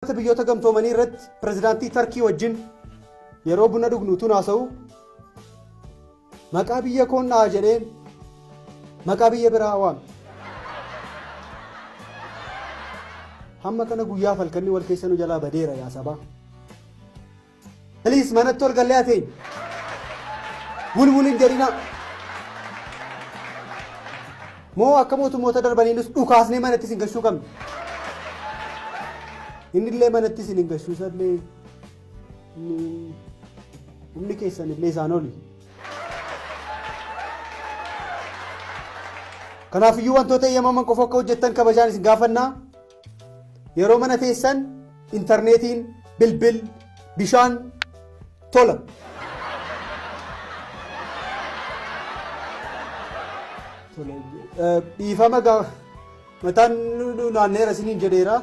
biyyoota gamtoomanii irratti pirezidaantii Tarkii wajjin yeroo buna dhugnuutu naasa'u maqaa biyya koonnaa jedheen maqaa biyya biraa waam hamma kana guyyaa falkanni wal keessa nu jalaa badeera yaa sabaa Eliis manatti ol gallee ateen bulbulin jedhina moo akka mootummoota darbaniinus dhukaasnee manatti isin gashuu qabna inni illee manatti isin hin gashuu sallee humni keessan illee isaan oli kanaafiyyuu wantoota eeyyamaman qofa akka hojjettan kabajaan isin gaafannaa yeroo mana teessan intarneetiin bilbil bishaan tola dhiifama mataan naanneera isiniin jedheera